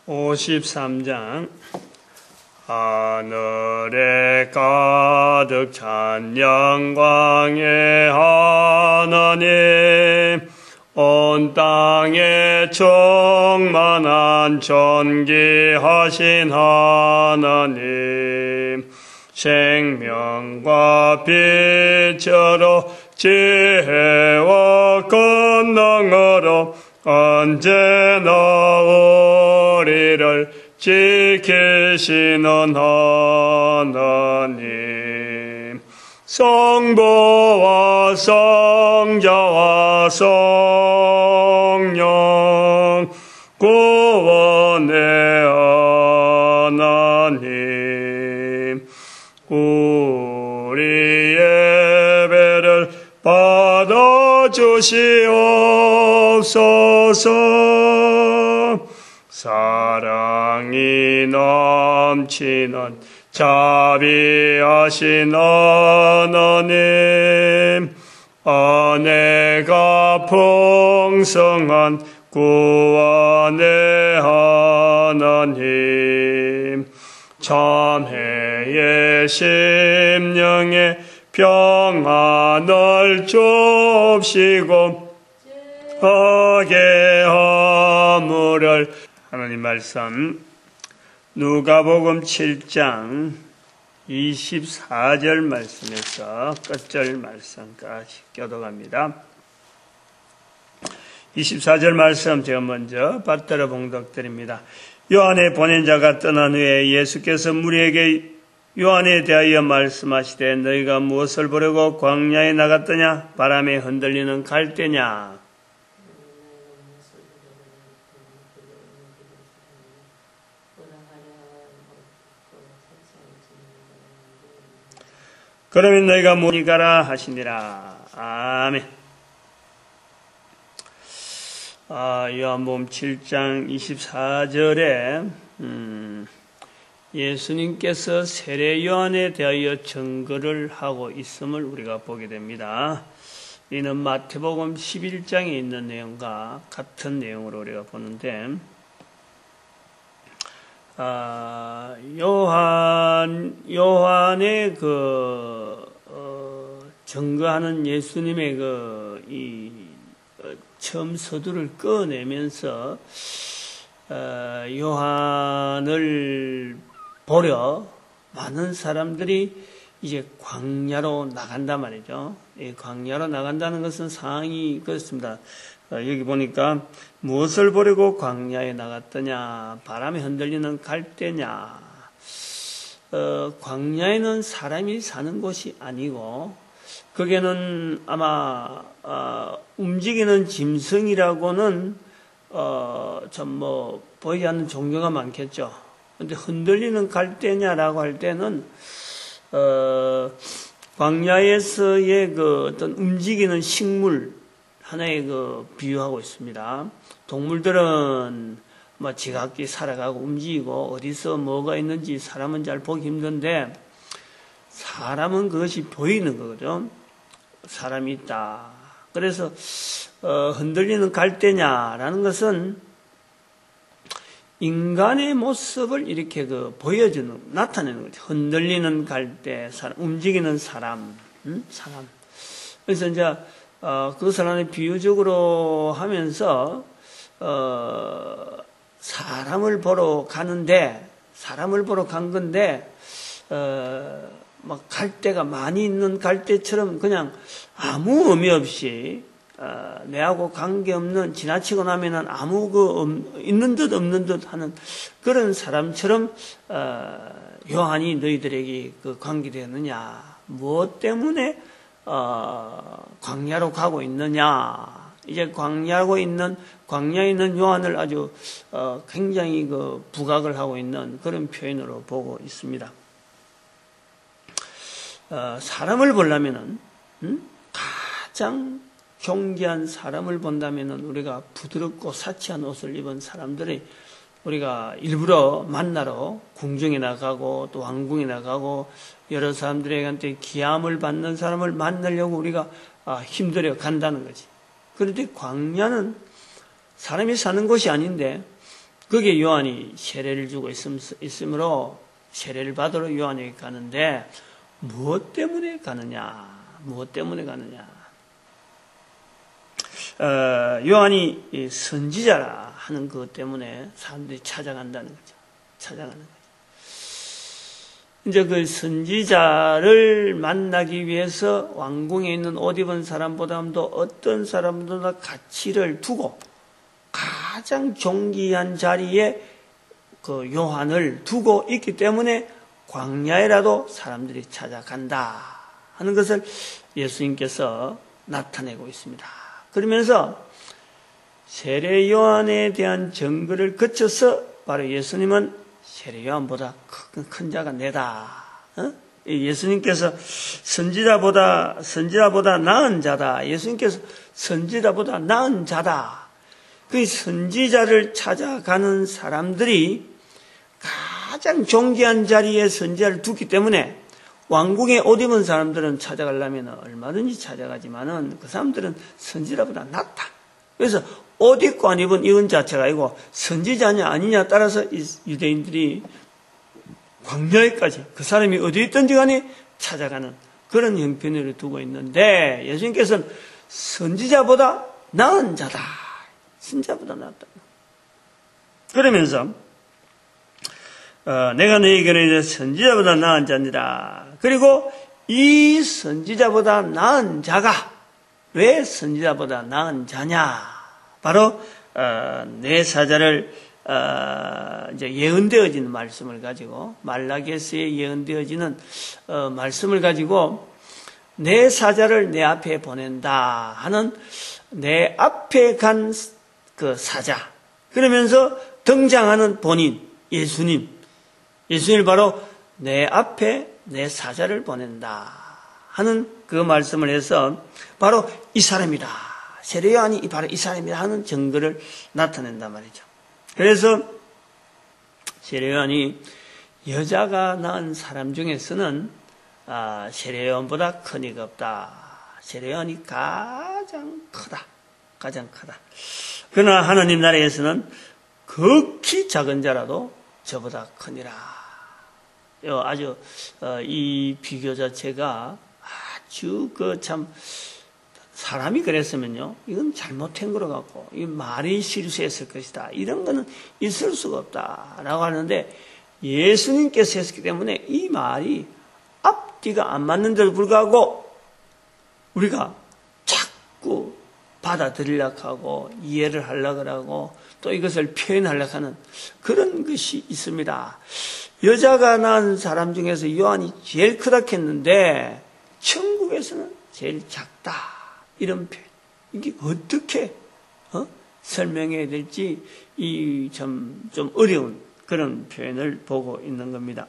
53장 하늘에 가득 찬 영광의 하나님, 온 땅에 충만한 존귀하신 하나님, 생명과 빛으로 지혜와 권능으로 언제나 우리를 지키시는 하나님, 성부와 성자와 성령 구원의 하나님, 우리 예배를 받아주시옵소서. 사랑이 넘치는 자비하신 하나님, 은혜가 풍성한 구원의 하나님, 참회의 심령에 평안을 줍시고 악의 허물을. 하나님 말씀 누가복음 7장 24절 말씀에서 끝절 말씀까지 껴도갑니다. 24절 말씀 제가 먼저 받들어 봉독드립니다. 요한의 보낸 자가 떠난 후에 예수께서 무리에게 요한에 대하여 말씀하시되 너희가 무엇을 보려고 광야에 나갔더냐? 바람에 흔들리는 갈대냐? 그러면 너희가 무엇이 가라 하시니라. 아멘. 요한복음 7장 24절에 예수님께서 세례 요한에 대하여 증거를 하고 있음을 우리가 보게 됩니다. 이는 마태복음 11장에 있는 내용과 같은 내용으로 우리가 보는데, 요한의 증거하는 예수님의 처음 서두를 꺼내면서, 요한을 보려 많은 사람들이 이제 광야로 나간단 말이죠. 광야로 나간다는 것은 상황이 그렇습니다. 여기 보니까 무엇을 보려고 광야에 나갔더냐? 바람에 흔들리는 갈대냐? 광야에는 사람이 사는 곳이 아니고 거기에는 아마 움직이는 짐승이라고는 보이지 않는 종류가 많겠죠. 근데 흔들리는 갈대냐라고 할 때는 광야에서의 어떤 움직이는 식물 하나의 비유하고 있습니다. 동물들은 지각기 살아가고 움직이고 어디서 뭐가 있는지 사람은 잘 보기 힘든데 사람은 그것이 보이는 거죠. 사람이 있다. 그래서 흔들리는 갈대냐라는 것은 인간의 모습을 이렇게 보여주는, 나타내는 거죠. 흔들리는 갈대, 움직이는 사람, 사람. 그래서 이제 그것을 하나의 비유적으로 하면서 사람을 보러 간 건데 갈대가 많이 있는 갈대처럼 그냥 아무 의미 없이 내하고 관계없는, 지나치고 나면은 아무 있는 듯 없는 듯 하는 그런 사람처럼 요한이 너희들에게 관계되었느냐? 무엇 때문에 광야로 가고 있느냐? 이제 광야에 있는 요한을 아주 굉장히 부각을 하고 있는 그런 표현으로 보고 있습니다. 사람을 보려면은 가장 존귀한 사람을 본다면은 우리가 부드럽고 사치한 옷을 입은 사람들이 우리가 일부러 만나러 궁정에 나가고 또 왕궁에 나가고 여러 사람들에게 기함을 받는 사람을 만나려고 우리가 힘들어 간다는 거지. 그런데 광야는 사람이 사는 곳이 아닌데 거기에 요한이 세례를 주고 있으므로 세례를 받으러 요한에게 가는데 무엇 때문에 가느냐? 무엇 때문에 가느냐? 요한이 선지자라 하는 것 때문에 사람들이 찾아간다는 거죠. 찾아가는 거죠. 이제 그 선지자를 만나기 위해서 왕궁에 있는 옷 입은 사람보다도 어떤 사람보다 가치를 두고 가장 존귀한 자리에 그 요한을 두고 있기 때문에 광야에라도 사람들이 찾아간다 하는 것을 예수님께서 나타내고 있습니다. 그러면서 세례 요한에 대한 증거를 거쳐서 바로 예수님은 세례 요한보다 큰 자가 내다. 예수님께서 선지자보다 나은 자다. 예수님께서 선지자보다 나은 자다. 그 선지자를 찾아가는 사람들이 가장 존귀한 자리에 선지자를 두기 때문에 왕궁에 옷 입은 사람들은 찾아가려면 얼마든지 찾아가지만은 그 사람들은 선지자보다 낫다. 그래서 옷 입고 안 입은 이건 자체가 아니고 선지자냐 아니냐 따라서 유대인들이 광야에까지 그 사람이 어디 있든지 간에 찾아가는 그런 형편을 두고 있는데 예수님께서는 선지자보다 나은 자다. 선지자보다 낫다. 그러면서 내가 너희에게는 이제 선지자보다 나은 자니라. 그리고 이 선지자보다 나은 자가 왜 선지자보다 나은 자냐? 바로 내 사자를 이제 예언되어지는 말씀을 가지고 말라기서에 예언되어지는 말씀을 가지고 내 사자를 내 앞에 보낸다 하는 내 앞에 간 그 사자 그러면서 등장하는 본인 예수님을 바로 내 앞에 내 사자를 보낸다 하는 그 말씀을 해서 바로 이 사람이다. 세례 요한이 바로 이 사람이다 하는 증거를 나타낸단 말이죠. 그래서 세례 요한이 여자가 낳은 사람 중에서는 세례 요한보다 큰 이가 없다. 세례 요한이 가장 크다. 그러나 하나님 나라에서는 극히 작은 자라도 저보다 크니라. 아주 이 비교 자체가 아주 참 사람이 그랬으면요, 이건 잘못한 거로 갖고 이 말이 실수했을 것이다. 이런 거는 있을 수가 없다라고 하는데 예수님께서 했기 때문에 이 말이 앞뒤가 안 맞는데도 불구하고 우리가 자꾸 받아들이려고 하고 이해를 하려고 하고 또 이것을 표현하려고 하는 그런 것이 있습니다. 여자가 낳은 사람 중에서 요한이 제일 크다 했는데 천국에서는 제일 작다. 이런 표현. 이게 어떻게 설명해야 될지 좀 어려운 그런 표현을 보고 있는 겁니다.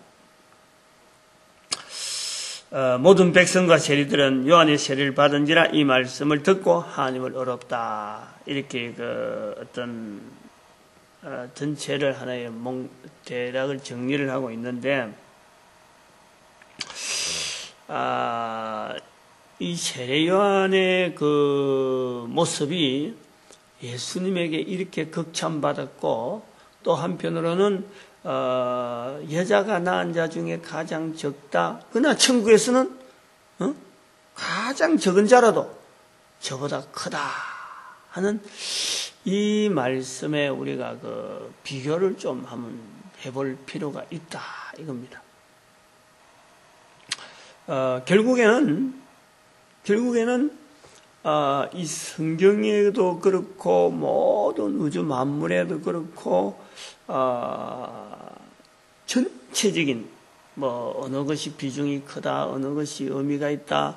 모든 백성과 세리들은 요한의 세례를 받은지라 이 말씀을 듣고 하나님을 어렵다. 이렇게 어떤 전체를 하나의 대략을 정리를 하고 있는데 이 세례 요한의 그 모습이 예수님에게 이렇게 극찬받았고 또 한편으로는 여자가 낳은 자 중에 가장 적다. 그러나 천국에서는 가장 적은 자라도 저보다 크다 하는 이 말씀에 우리가 그 비교를 좀 한번 해볼 필요가 있다 이겁니다. 결국에는 이 성경에도 그렇고 모든 우주 만물에도 그렇고 전체적인 어느 것이 비중이 크다, 어느 것이 의미가 있다,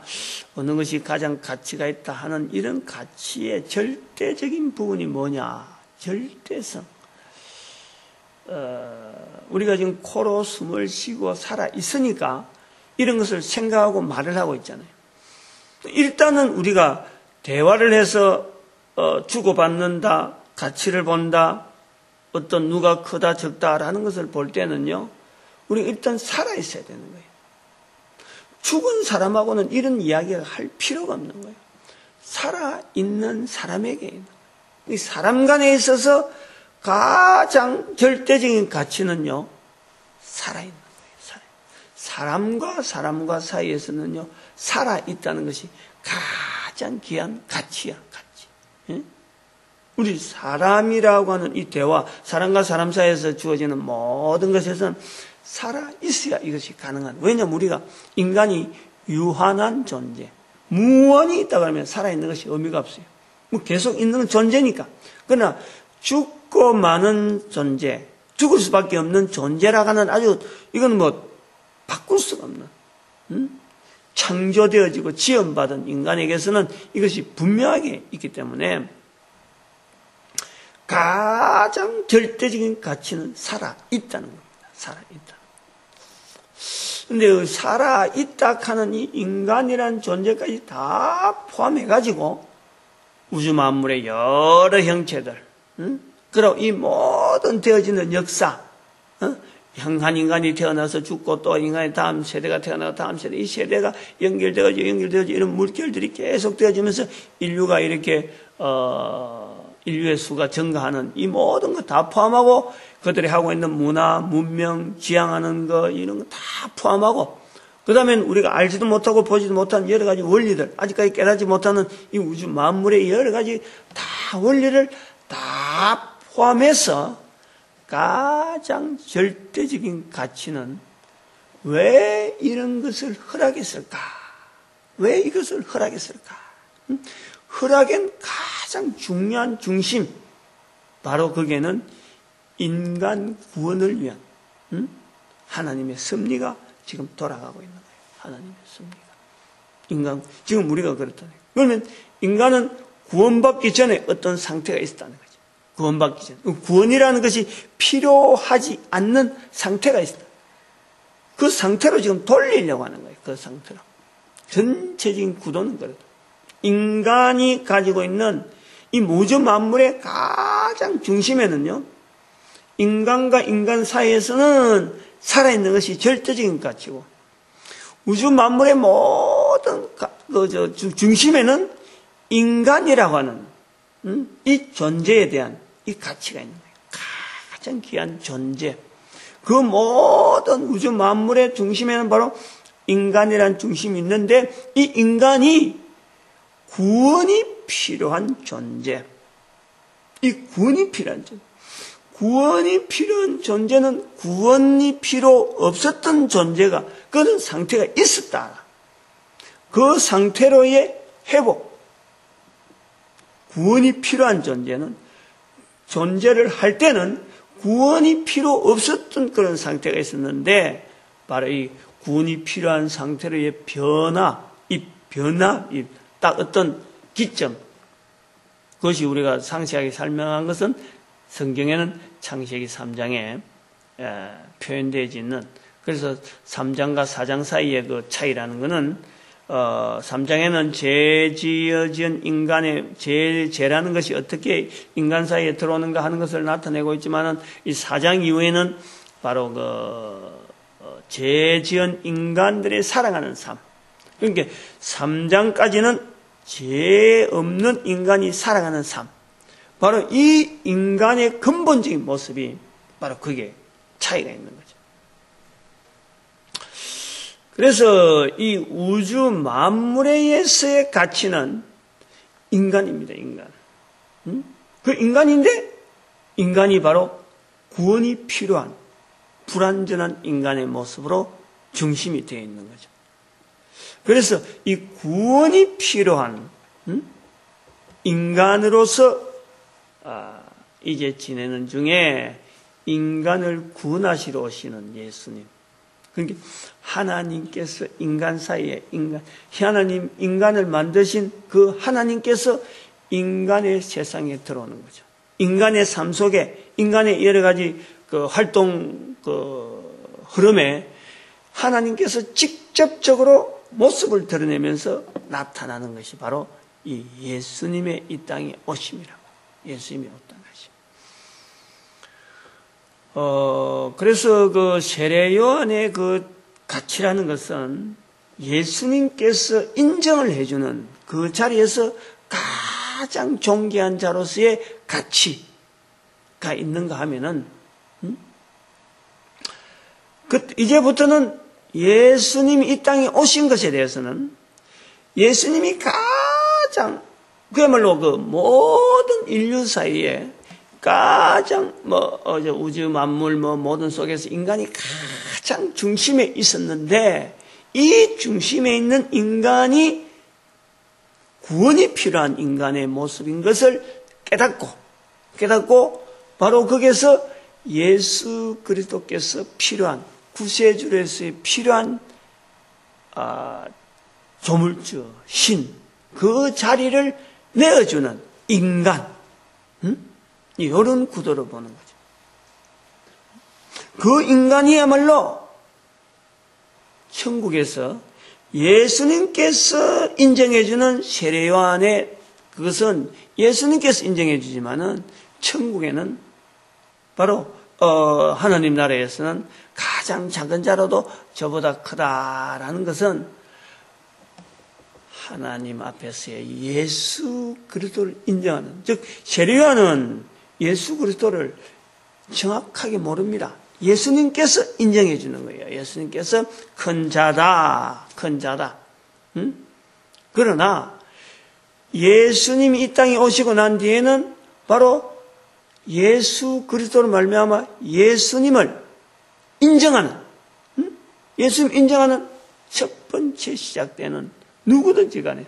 어느 것이 가장 가치가 있다 하는 이런 가치의 절대적인 부분이 뭐냐? 절대성. 우리가 지금 코로 숨을 쉬고 살아 있으니까 이런 것을 생각하고 말을 하고 있잖아요. 일단은 우리가 대화를 해서 주고받는다, 가치를 본다, 어떤 누가 크다 적다라는 것을 볼 때는요, 우리가 일단 살아있어야 되는 거예요. 죽은 사람하고는 이런 이야기를 할 필요가 없는 거예요. 살아있는 사람에게 이 사람 간에 있어서 가장 절대적인 가치는요, 살아있는 거예요. 사람과 사람과 사이에서는요, 살아있다는 것이 가장 귀한 가치야, 가치. 예? 우리 사람이라고 하는 이 대화, 사람과 사람 사이에서 주어지는 모든 것에서는 살아있어야 이것이 가능한. 왜냐하면 우리가 인간이 유한한 존재, 무언이 있다고 하면 살아있는 것이 의미가 없어요. 뭐 계속 있는 존재니까. 그러나 죽고 마는 존재, 죽을 수밖에 없는 존재라고 하는 아주, 이건 뭐 바꿀 수가 없는, 창조되어지고 지원받은 인간에게서는 이것이 분명하게 있기 때문에 가장 절대적인 가치는 살아있다는 겁니다. 살아있다. 근데 살아있다 하는 이 인간이라는 존재까지 다 포함해가지고 우주 만물의 여러 형체들, 그리고 이 모든 되어지는 역사, 한 인간이 태어나서 죽고 또 인간의 다음 세대가 태어나고 다음 세대, 이 세대가 연결되어지고 이런 물결들이 계속 되어지면서 인류가 이렇게 인류의 수가 증가하는 이 모든 거 다 포함하고 그들이 하고 있는 문화, 문명, 지향하는 거 이런 거 다 포함하고 그 다음엔 우리가 알지도 못하고 보지도 못한 여러 가지 원리들, 아직까지 깨닫지 못하는 이 우주 만물의 여러 가지 다 원리를 다 포함해서 가장 절대적인 가치는 왜 이런 것을 허락했을까? 왜 이것을 허락했을까? 허락엔 가장 중요한 중심, 바로 거기에는 인간 구원을 위한 하나님의 섭리가 지금 돌아가고 있는 거예요. 하나님의 섭리가. 지금 우리가 그렇다네. 그러면 인간은 구원받기 전에 어떤 상태가 있었다는 거죠. 구원받기 전에. 구원이라는 것이 필요하지 않는 상태가 있었다. 그 상태로 지금 돌리려고 하는 거예요. 그 상태로. 전체적인 구도는 그렇다. 인간이 가지고 있는 이 우주 만물의 가장 중심에는요, 인간과 인간 사이에서는 살아있는 것이 절대적인 가치고, 우주 만물의 모든 중심에는 인간이라고 하는 이 존재에 대한 이 가치가 있는 거예요. 가장 귀한 존재. 그 모든 우주 만물의 중심에는 바로 인간이라는 중심이 있는데, 이 인간이 구원이 필요한 존재. 이 구원이 필요한 존재. 구원이 필요한 존재는 구원이 필요 없었던 존재가 그런 상태가 있었다. 그 상태로의 회복. 구원이 필요한 존재는 존재를 할 때는 구원이 필요 없었던 그런 상태가 있었는데, 바로 이 구원이 필요한 상태로의 변화, 딱 어떤 기점, 그것이 우리가 상세하게 설명한 것은 성경에는 창세기 3장에 표현되어 있는, 그래서 3장과 4장 사이의 그 차이라는 것은 3장에는 죄지어진 인간의 죄라는 것이 어떻게 인간 사이에 들어오는가 하는 것을 나타내고 있지만은 이 4장 이후에는 바로 죄지은 인간들의 살아가는 삶. 그러니까 3장까지는 죄 없는 인간이 살아가는 삶. 바로 이 인간의 근본적인 모습이 바로 그게 차이가 있는 거죠. 그래서 이 우주 만물에서의 가치는 인간입니다. 인간. 그 인간인데 인간이 바로 구원이 필요한 불완전한 인간의 모습으로 중심이 되어 있는 거죠. 그래서 이 구원이 필요한 인간으로서 이제 지내는 중에 인간을 구원하시러 오시는 예수님. 그러니까 하나님께서 인간 사이에 하나님 인간을 만드신 그 하나님께서 인간의 세상에 들어오는 거죠. 인간의 삶 속에 인간의 여러 가지 그 활동 그 흐름에 하나님께서 직접적으로 모습을 드러내면서 나타나는 것이 바로 이 예수님의 이 땅에 오심이라고. 예수님이 왔다는 것이. 그래서 그 세례 요한의 그 가치라는 것은 예수님께서 인정을 해주는 그 자리에서 가장 존귀한 자로서의 가치. 있는가 하면은, 이제부터는 예수님이 이 땅에 오신 것에 대해서는 예수님이 가장, 그야말로 그 모든 인류 사이에 가장 우주 만물 모든 속에서 인간이 가장 중심에 있었는데, 이 중심에 있는 인간이 구원이 필요한 인간의 모습인 것을 깨닫고 바로 거기에서 예수 그리스도께서 필요한, 구세주로서의 필요한 조물주, 신, 그 자리를 내어주는 인간, 이런 구도로 보는 거죠. 그 인간이야말로 천국에서 예수님께서 인정해주는 세례요한의, 그것은 예수님께서 인정해주지만은 천국에는 바로 하나님 나라에서는 가장 작은 자라도 저보다 크다라는 것은 하나님 앞에서의 예수 그리스도를 인정하는, 즉 세례요한은 예수 그리스도를 정확하게 모릅니다. 예수님께서 인정해 주는 거예요. 예수님께서 큰 자다. 그러나 예수님이 이 땅에 오시고 난 뒤에는 바로 예수 그리스도로 말미암아 예수님을 인정하는, 예수님 인정하는 첫 번째 시작되는, 누구든지 간에,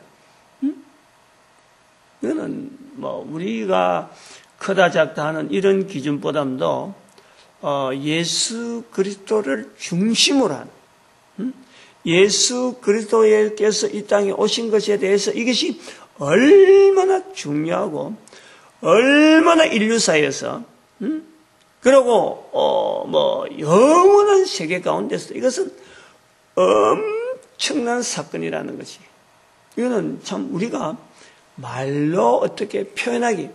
이거는 우리가 크다 작다 하는 이런 기준보다도 예수 그리스도를 중심으로 한, 예수 그리스도께서 이 땅에 오신 것에 대해서 이것이 얼마나 중요하고 얼마나 인류 사이에서 그리고 영원한 세계 가운데서 이것은 엄청난 사건이라는 것이, 이거는 참 우리가 말로 어떻게 표현하기,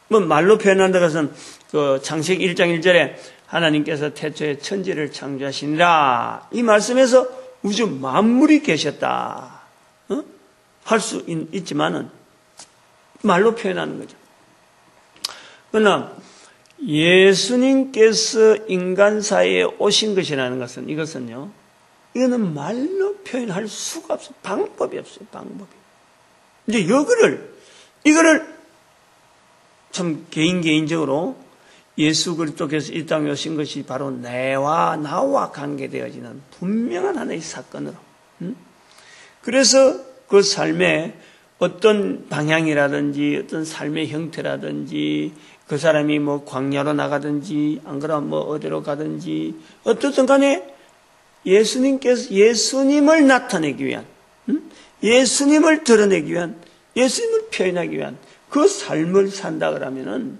말로 표현한다 것은 그 창세기 1장 1절에 하나님께서 태초에 천지를 창조하시니라, 이 말씀에서 우주 만물이 계셨다 할 수 있지만은 말로 표현하는 거죠. 그러나 예수님께서 인간 사이에 오신 것이라는 것은, 이것은요, 이거는 말로 표현할 수가 없어요. 방법이 없어요. 방법이. 이제 이거를 참 개인적으로 예수 그리스도께서 이 땅에 오신 것이 바로 나와 관계되어지는 분명한 하나의 사건으로. 그래서 그 삶의 어떤 방향이라든지 어떤 삶의 형태라든지, 그 사람이 광야로 나가든지 안 그러면 어디로 가든지 어떻든 간에 예수님을 나타내기 위한, 예수님을 드러내기 위한, 예수님을 표현하기 위한 그 삶을 산다 그러면은,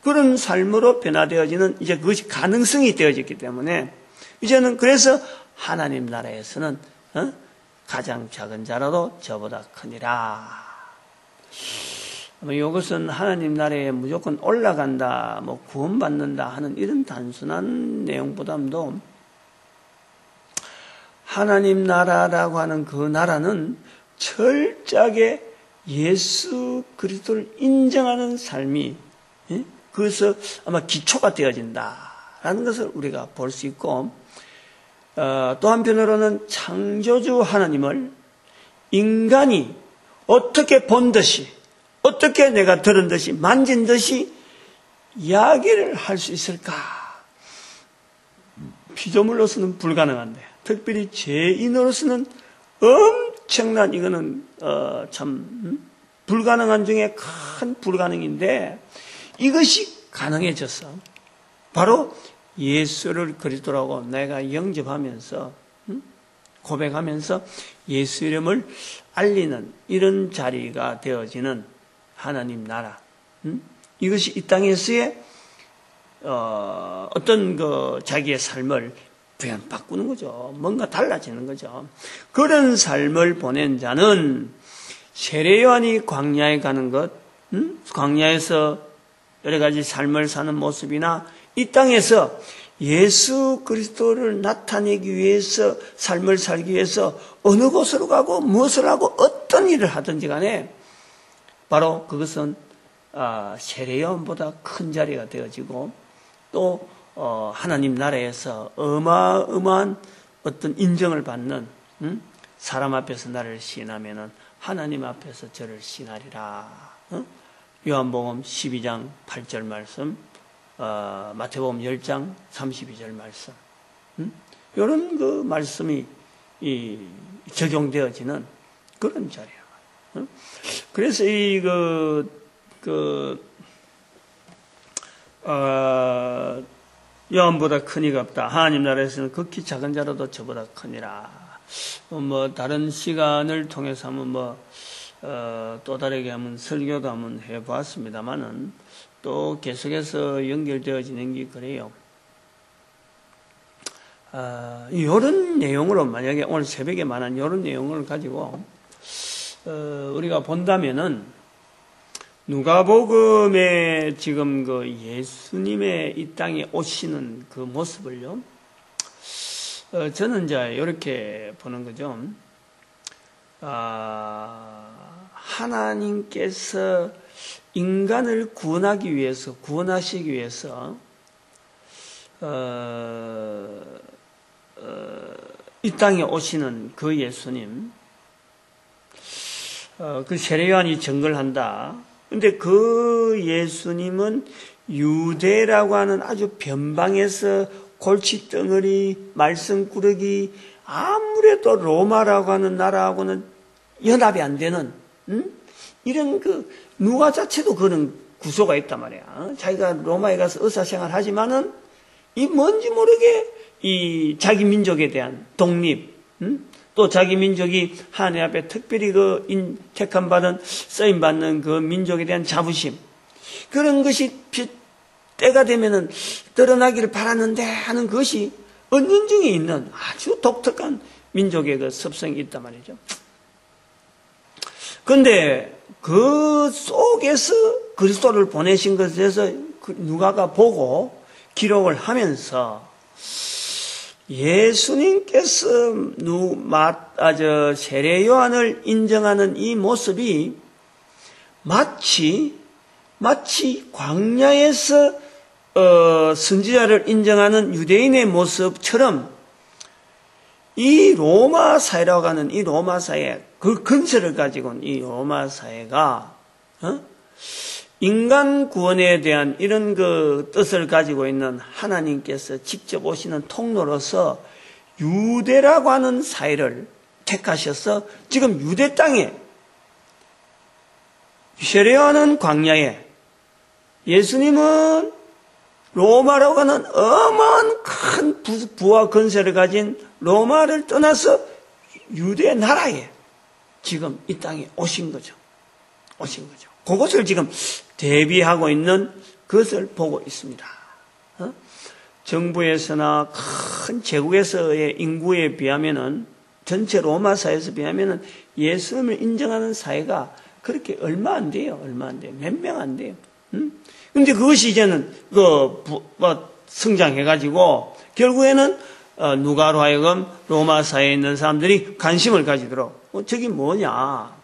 그런 삶으로 변화되어지는 이제 그것이 가능성이 되어졌기 때문에 이제는, 그래서 하나님 나라에서는 가장 작은 자라도 저보다 크니라. 이것은 하나님 나라에 무조건 올라간다, 구원받는다 하는 이런 단순한 내용보다도 하나님 나라라고 하는 그 나라는 철저하게 예수 그리스도를 인정하는 삶이, 그래서 아마 기초가 되어진다라는 것을 우리가 볼 수 있고, 또 한편으로는 창조주 하나님을 인간이 어떻게 본 듯이, 어떻게 내가 들은 듯이, 만진 듯이 이야기를 할 수 있을까? 피조물로서는 불가능한데, 특별히 죄인으로서는 엄청난, 이거는 참 불가능한 중에 큰 불가능인데, 이것이 가능해졌어. 바로 예수를 그리스도라고 내가 영접하면서, 고백하면서 예수 이름을 알리는 이런 자리가 되어지는 하나님 나라. 이것이 이 땅에서의 어떤 자기의 삶을 바꾸는 거죠. 뭔가 달라지는 거죠. 그런 삶을 보낸 자는 세례요한이 광야에 가는 것, 광야에서 여러 가지 삶을 사는 모습이나 이 땅에서 예수 그리스도를 나타내기 위해서, 삶을 살기 위해서 어느 곳으로 가고 무엇을 하고 어떤 일을 하든지 간에 바로 그것은 세례요한보다 큰 자리가 되어지고, 또 하나님 나라에서 어마어마한 어떤 인정을 받는 사람 앞에서 나를 시인하면은 하나님 앞에서 저를 시인하리라. 요한복음 12장 8절 말씀, 마태복음 10장 32절 말씀, 이런 그 말씀이 적용되어지는 그런 자리야. 그래서 요한보다 큰 이가 없다. 하나님 나라에서는 극히 작은 자라도 저보다 크니라. 다른 시간을 통해서 한번 또 다르게 한번 설교도 한번 해보았습니다만은 또 계속해서 연결되어지는 게 그래요. 이런 내용으로 만약에 오늘 새벽에 말한 이런 내용을 가지고 우리가 본다면은 누가복음에 지금 그 예수님의 이 땅에 오시는 그 모습을요, 저는 이제 이렇게 보는 거죠. 하나님께서 인간을 구원하시기 위해서 이 땅에 오시는 그 예수님, 그 세례요한이 증거를 한다. 근데 그 예수님은 유대라고 하는 아주 변방에서 골칫덩어리, 말썽꾸러기, 아무래도 로마라고 하는 나라하고는 연합이 안 되는, 이런 누가 자체도 그런 구조가 있단 말이야. 자기가 로마에 가서 의사생활 하지만은 이 뭔지 모르게 이 자기 민족에 대한 독립, 또 자기 민족이 하나님 앞에 특별히 택함 받은, 쓰임 받는 그 민족에 대한 자부심, 그런 것이 때가 되면은 드러나기를 바랐는데 하는 것이 은연중에 있는 아주 독특한 민족의 그 습성이 있단 말이죠. 그런데 그 속에서 그리스도를 보내신 것에 대해서 누가가 보고 기록을 하면서 예수님께서 세례 요한을 인정하는 이 모습이 마치 광야에서 선지자를 인정하는 유대인의 모습처럼 이 로마 사회라고 하는 이 로마 사회, 그 근세를 가지고 온 이 로마 사회가 인간 구원에 대한 이런 그 뜻을 가지고 있는 하나님께서 직접 오시는 통로로서 유대라고 하는 사회를 택하셔서 지금 유대 땅에, 세례요한은 광야에, 예수님은 로마라고 하는 어마어마한 큰 부와 건세를 가진 로마를 떠나서 유대 나라에 지금 이 땅에 오신 거죠. 그것을 지금 대비하고 있는 것을 보고 있습니다. 정부에서나 큰 제국에서의 인구에 비하면은, 전체 로마 사회에서 비하면은 예수님을 인정하는 사회가 그렇게 얼마 안 돼요. 몇 명 안 돼요. 근데 그것이 이제는 성장해가지고 결국에는 누가로 하여금 로마 사회에 있는 사람들이 관심을 가지도록 저기 뭐냐?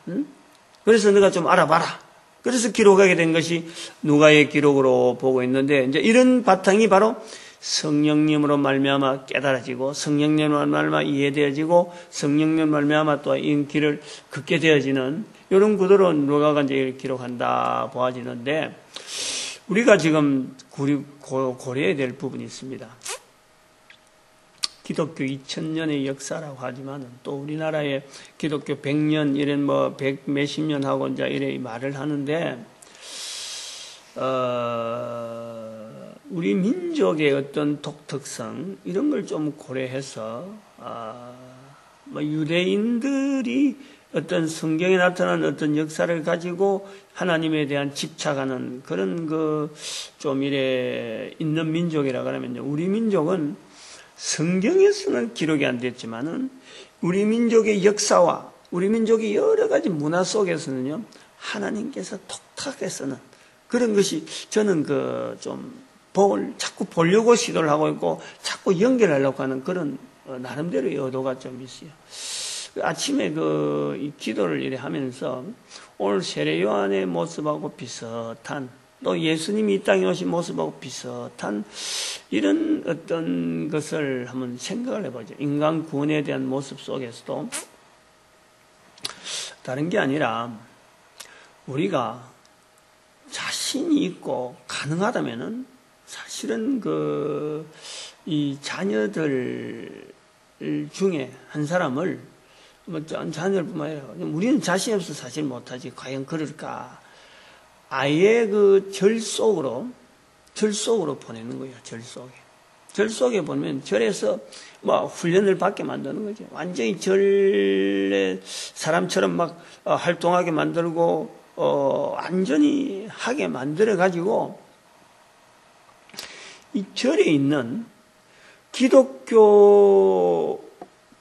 그래서 너가 좀 알아봐라. 그래서 기록하게 된 것이 누가의 기록으로 보고 있는데, 이제 이런 바탕이 바로 성령님으로 말미암아 깨달아지고, 성령님으로 말미암아 이해되어지고, 성령님으로 말미암아 또 이 길을 걷게 되어지는 이런 구도로 누가가 이제 기록한다 보아지는데, 우리가 지금 고려해야 될 부분이 있습니다. 기독교 2000년의 역사라고 하지만 또 우리나라의 기독교 100년 이런 100 몇십 년 하고 이제 이래 말을 하는데, 우리 민족의 어떤 독특성 이런 걸 좀 고려해서 유대인들이 어떤 성경에 나타난 어떤 역사를 가지고 하나님에 대한 집착하는 그런 좀 이래 있는 민족이라 그러면요, 우리 민족은 성경에서는 기록이 안 됐지만은 우리 민족의 역사와 우리 민족의 여러 가지 문화 속에서는요, 하나님께서 독특하게 쓰는 그런 것이 저는 자꾸 보려고 시도를 하고 있고 자꾸 연결하려고 하는 그런 나름대로의 의도가 좀 있어요. 아침에 이 기도를 이래 하면서 오늘 세례 요한의 모습하고 비슷한 또 예수님이 이 땅에 오신 모습하고 비슷한 이런 어떤 것을 한번 생각을 해보죠. 인간 구원에 대한 모습 속에서도 다른 게 아니라 우리가 자신이 있고 가능하다면은 사실은 이 자녀들 중에 한 사람을 자녀들뿐만 아니라 우리는 자신이 없어서 사실 못하지 과연 그럴까? 아예 절 속으로 보내는 거예요. 절 속에 보면 절에서 훈련을 받게 만드는 거죠. 완전히 절의 사람처럼 막 활동하게 만들고 완전히 하게 만들어 가지고 이 절에 있는 기독교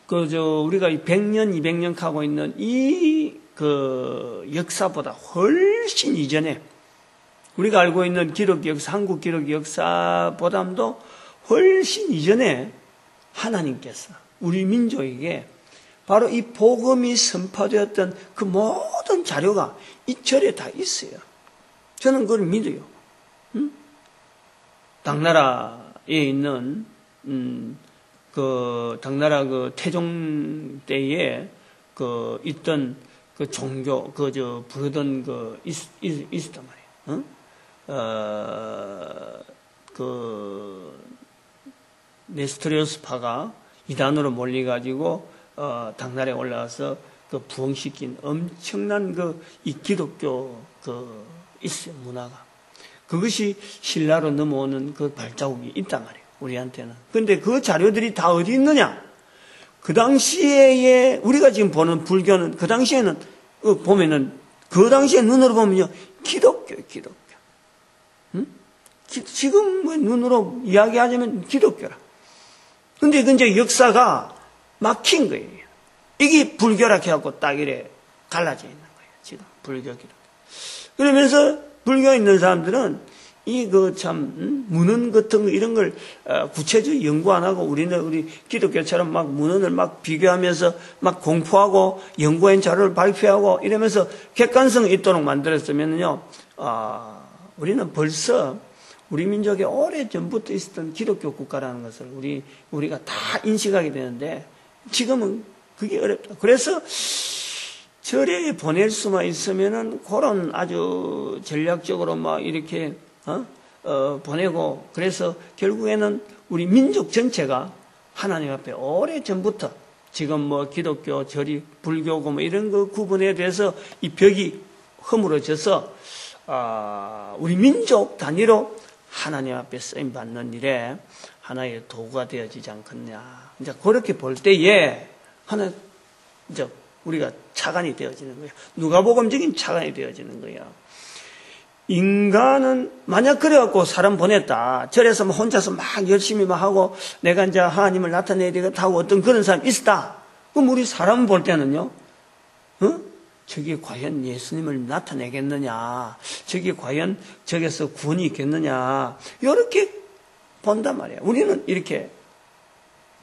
우리가 100년, 200년 하고 있는 이 역사보다 훨씬 이전에 우리가 알고 있는 기독교 역사, 한국 기독교 역사보다도 훨씬 이전에 하나님께서 우리 민족에게 바로 이 복음이 선포되었던 그 모든 자료가 이 절에 다 있어요. 저는 그걸 믿어요. 당나라에 있는 당나라 태종 때에 있던 종교 부르던 있었단 말이에요. 네스토리우스파가 이단으로 몰려가지고 당나라에 올라와서 부흥시킨 엄청난 이 기독교 있어요, 문화가. 그것이 신라로 넘어오는 발자국이 있단 말이에요, 우리한테는. 근데 그 자료들이 다 어디 있느냐? 그 당시에, 우리가 지금 보는 불교는, 그 당시에는, 보면은, 그 당시에 눈으로 보면요, 기독교예요, 기독교. 응? 지금 눈으로 이야기하자면 기독교라. 근데 이제 역사가 막힌 거예요. 이게 불교라 해갖고 딱 이래 갈라져 있는 거예요, 지금. 불교, 기독교. 그러면서, 불교에 있는 사람들은 문헌 같은 거 이런 걸 구체적으로 연구 안 하고 우리 기독교처럼 막 문헌을 막 비교하면서 막 공부하고 연구한 자료를 발표하고 이러면서 객관성 있도록 만들었으면요, 우리는 벌써 우리 민족에 오래 전부터 있었던 기독교 국가라는 것을 우리가 다 인식하게 되는데 지금은 그게 어렵다. 그래서 절에 보낼 수만 있으면은 그런 아주 전략적으로 막 이렇게 보내고, 그래서 결국에는 우리 민족 전체가 하나님 앞에 오래 전부터 지금 기독교, 절이, 불교고 이런 거 구분에 대해서 이 벽이 허물어져서 우리 민족 단위로 하나님 앞에 쓰임 받는 일에 하나의 도구가 되어지지 않겠냐. 이제 그렇게 볼 때에 이제 우리가 차관이 되어지는 거예요. 누가복음적인 차관이 되어지는 거예요. 인간은 만약 그래갖고 사람 보냈다. 절에서 혼자서 막 열심히 막 하고 내가 이제 하나님을 나타내야 되겠다 하고 어떤 그런 사람이 있다. 그럼 우리 사람 볼 때는요, 저게 과연 예수님을 나타내겠느냐? 저게 과연 저기서 구원이 있겠느냐? 이렇게 본단 말이에요. 우리는 이렇게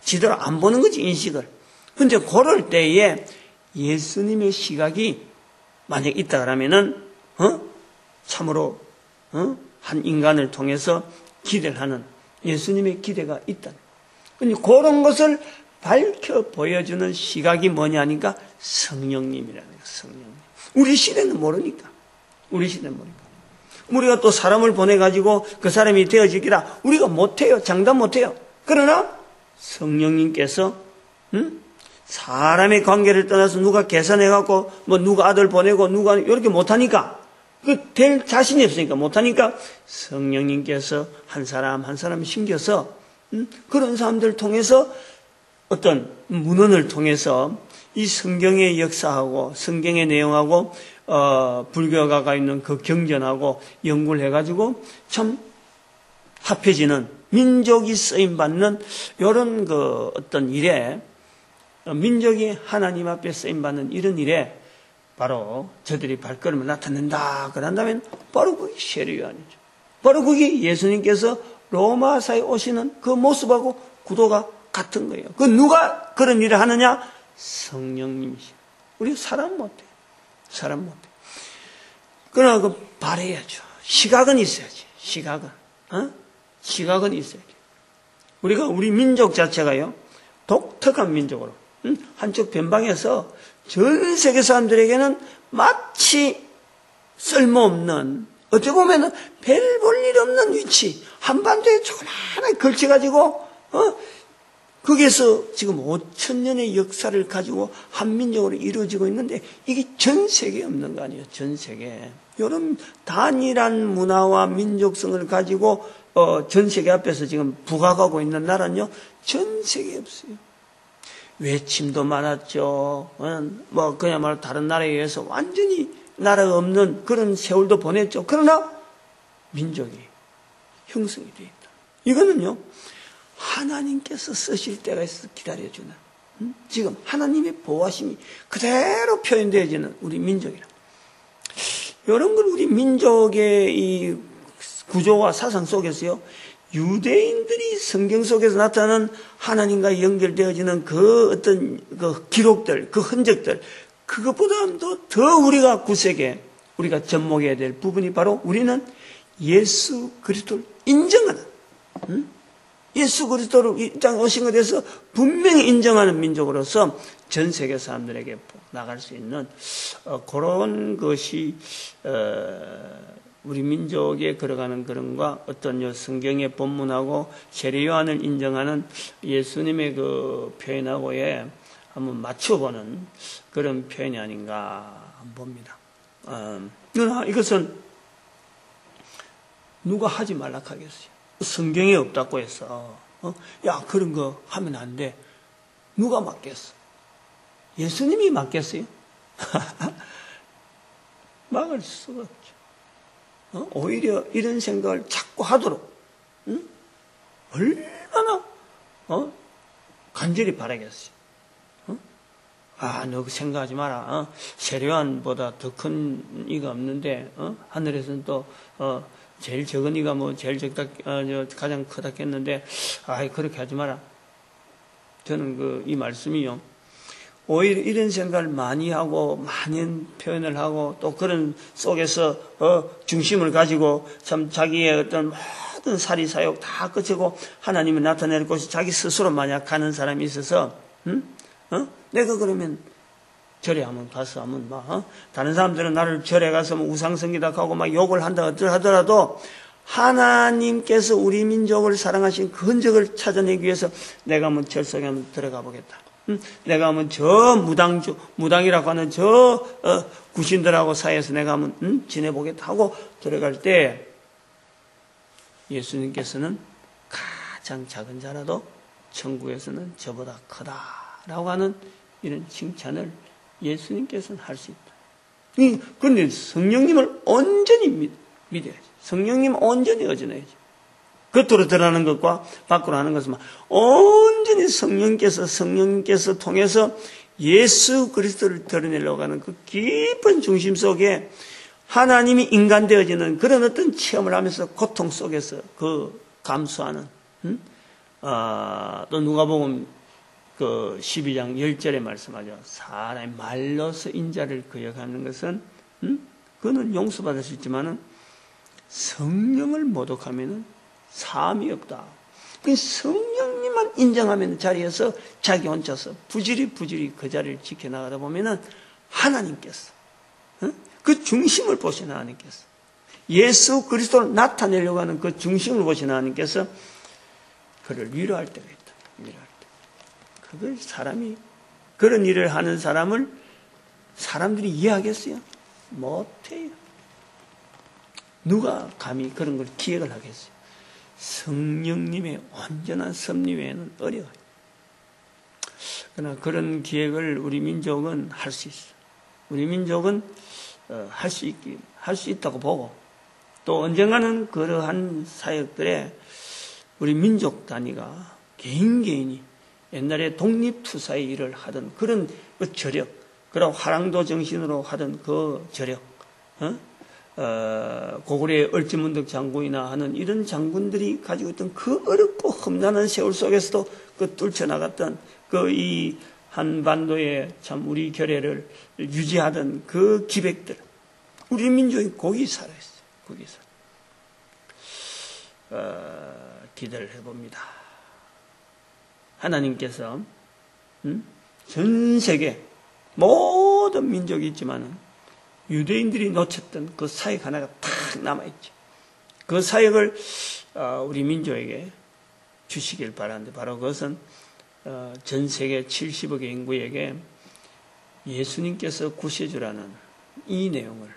지대로 안 보는 거지, 인식을. 근데 그럴 때에 예수님의 시각이 만약 있다 그러면은 참으로 한 인간을 통해서 기대를 하는 예수님의 기대가 있다. 그런 것을 밝혀 보여주는 시각이 뭐냐니까 성령님이라는 거예요. 성령님. 우리 시대는 모르니까. 우리가 또 사람을 보내가지고 그 사람이 되어지기라 우리가 못해요. 장담 못해요. 그러나 성령님께서 사람의 관계를 떠나서 누가 계산해갖고 누가 아들 보내고 누가 이렇게 못하니까 될 자신이 없으니까 못하니까 성령님께서 한 사람 한 사람 심겨서 그런 사람들 통해서 어떤 문헌을 통해서 이 성경의 역사하고 성경의 내용하고 불교가 가 있는 그 경전하고 연구를 해가지고 참 합해지는 민족이 쓰임받는 이런 어떤 일에 민족이 하나님 앞에 쓰임받는 이런 일에 바로 저들이 발걸음을 나타낸다. 그런다면 바로 그게 세례요한이죠. 바로 그게 예수님께서 로마사에 오시는 그 모습하고 구도가 같은 거예요. 누가 그런 일을 하느냐? 성령님이시죠. 우리 사람 못해. 그러나 바라야죠. 시각은 있어야지. 시각은. 시각은 있어야지. 우리 민족 자체가요, 독특한 민족으로, 한쪽 변방에서 전 세계 사람들에게는 마치 쓸모없는, 어떻게 보면 별 볼 일 없는 위치, 한반도에 조그마하게 걸쳐가지고, 거기에서 지금 5,000년의 역사를 가지고 한민족으로 이루어지고 있는데, 이게 전 세계에 없는 거 아니에요, 전 세계에. 이런 단일한 문화와 민족성을 가지고, 전 세계 앞에서 지금 부각하고 있는 나라는요, 전 세계에 없어요. 외침도 많았죠. 그야말로 다른 나라에 의해서 완전히 나라가 없는 그런 세월도 보냈죠. 그러나 민족이 형성이 되어 있다. 이거는요, 하나님께서 쓰실 때가 있어서 기다려주는, 지금 하나님의 보호하심이 그대로 표현되어지는 우리 민족이라. 이런 걸 우리 민족의 이 구조와 사상 속에서요, 유대인들이 성경 속에서 나타나는 하나님과 연결되어지는 그 어떤 그 기록들, 그 흔적들, 그것보다도 더 우리가 구색에 우리가 접목해야 될 부분이 바로 우리는 예수 그리스도를 인정하는, 예수 그리스도를 이 땅에 오신 것에 대해서 분명히 인정하는 민족으로서 전 세계 사람들에게 나갈 수 있는 그런 것이 우리 민족에 걸어가는 그런과 어떤 성경의 본문하고 세례 요한을 인정하는 예수님의 그 표현하고에 한번 맞춰보는 그런 표현이 아닌가 봅니다. 그러나 이것은 누가 하지 말라 하겠어요. 성경에 없다고 해서 야 그런 거 하면 안 돼. 누가 맡겠어? 예수님이 맡겠어요? 막을 수가 없죠. 오히려 이런 생각을 자꾸 하도록 얼마나 간절히 바라겠어요. 너 생각하지 마라. 세례요한보다 더 큰 이가 없는데 하늘에서는 또 제일 적은 이가 뭐 제일 적다 가장 크다 했는데 그렇게 하지 마라. 저는 이 말씀이요, 오히려 이런 생각을 많이 하고 많은 표현을 하고 또 그런 속에서 중심을 가지고 참 자기의 어떤 모든 사리사욕 다 끝이고 하나님이 나타낼 곳이 자기 스스로 만약 가는 사람이 있어서 내가 그러면 절에 한번 가서 한번 다른 사람들은 나를 절에 가서 우상성기다 하고 막 욕을 한다 하더라도 하나님께서 우리 민족을 사랑하신 그 흔적을 찾아내기 위해서 내가 한번 절 속에 한번 들어가 보겠다. 내가 한번 저 무당이라고 하는 저 구신들하고 사이에서 내가 한번 지내보겠다 하고 들어갈 때 예수님께서는 가장 작은 자라도 천국에서는 저보다 크다라고 하는 이런 칭찬을 예수님께서는 할 수 있다. 그런데 성령님을 온전히 믿어야지. 성령님 온전히 의존해야지. 겉으로 드러나는 것과 밖으로 하는 것은 온전히 성령님께서 통해서 예수 그리스도를 드러내려고 하는 그 깊은 중심 속에 하나님이 인간 되어지는 그런 어떤 체험을 하면서 고통 속에서 그 감수하는, 또 누가복음 12장 10절에 말씀하죠. 사람이 말로서 인자를 거역하는 것은 그는 용서받을 수 있지만은 성령을 모독하면은 사함이 없다. 그 성령님만 인정하면 자리에서 자기 혼자서 부지리 그 자리를 지켜나가다 보면은 하나님께서 그 중심을 보시는 하나님께서 예수 그리스도를 나타내려고 하는 그 중심을 보시는 하나님께서 그를 위로할 때가 있다. 위로할 때. 그걸 사람이 그런 일을 하는 사람을 사람들이 이해하겠어요? 못해요. 누가 감히 그런 걸 기획을 하겠어요? 성령님의 온전한 섭리 외에는 어려워요. 그러나 그런 기획을 우리 민족은 할 수 있어요. 우리 민족은 할 수 있다고 보고 또 언젠가는 그러한 사역들에 우리 민족 단위가 개인이 옛날에 독립투사의 일을 하던 그런 그 저력, 그런 화랑도 정신으로 하던 그 저력, 고구려의 얼지문덕 장군이나 하는 이런 장군들이 가지고 있던 그 어렵고 험난한 세월 속에서도 그 뚫쳐나갔던 그 이 한반도의 참 우리 결의를 유지하던 그 기백들, 우리 민족이 거기 살아있어요. 거기 살아. 기도를 해봅니다. 하나님께서 전 세계 모든 민족이 있지만 유대인들이 놓쳤던 그 사역 하나가 딱 남아있죠. 그 사역을 우리 민족에게 주시길 바라는데, 바로 그것은 전 세계 70억의 인구에게 예수님께서 구세주라는 이 내용을,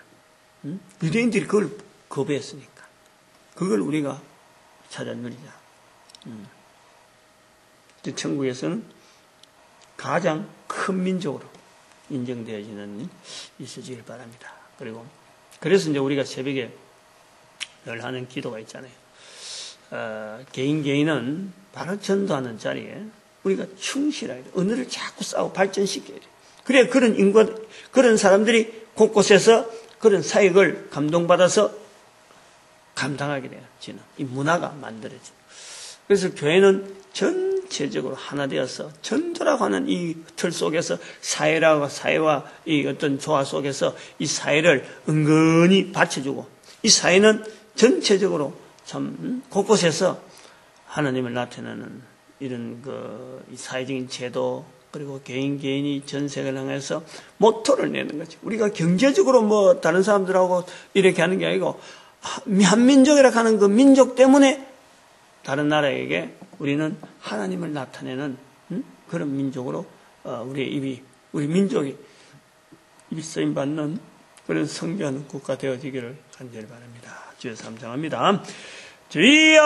유대인들이 그걸 거부했으니까 그걸 우리가 찾아 누리자. 천국에서는 가장 큰 민족으로 인정되어지는 있어지길 바랍니다. 그래서 이제 우리가 새벽에 늘 하는 기도가 있잖아요. 개인은 바로 전도하는 자리에 우리가 충실하게 언어를 자꾸 싸우고 발전시켜야 돼요. 그래야 그런 사람들이 곳곳에서 그런 사역을 감동받아서 감당하게 돼요. 이 문화가 만들어져요. 그래서 교회는 전체적으로 하나 되어서 전도라고 하는 이 틀 속에서 사회와 이 어떤 조화 속에서 이 사회를 은근히 받쳐주고, 이 사회는 전체적으로 참 곳곳에서 하나님을 나타내는 이런 이 사회적인 제도, 그리고 개인이 전 세계를 향해서 모토를 내는 거죠. 우리가 경제적으로 다른 사람들하고 이렇게 하는 게 아니고, 한민족이라 하는 그 민족 때문에 다른 나라에게 우리는 하나님을 나타내는 그런 민족으로 우리 민족이 입이 쓰임 받는 그런 성교하는 국가 되어지기를 간절히 바랍니다. 주여 삼창합니다. 주여!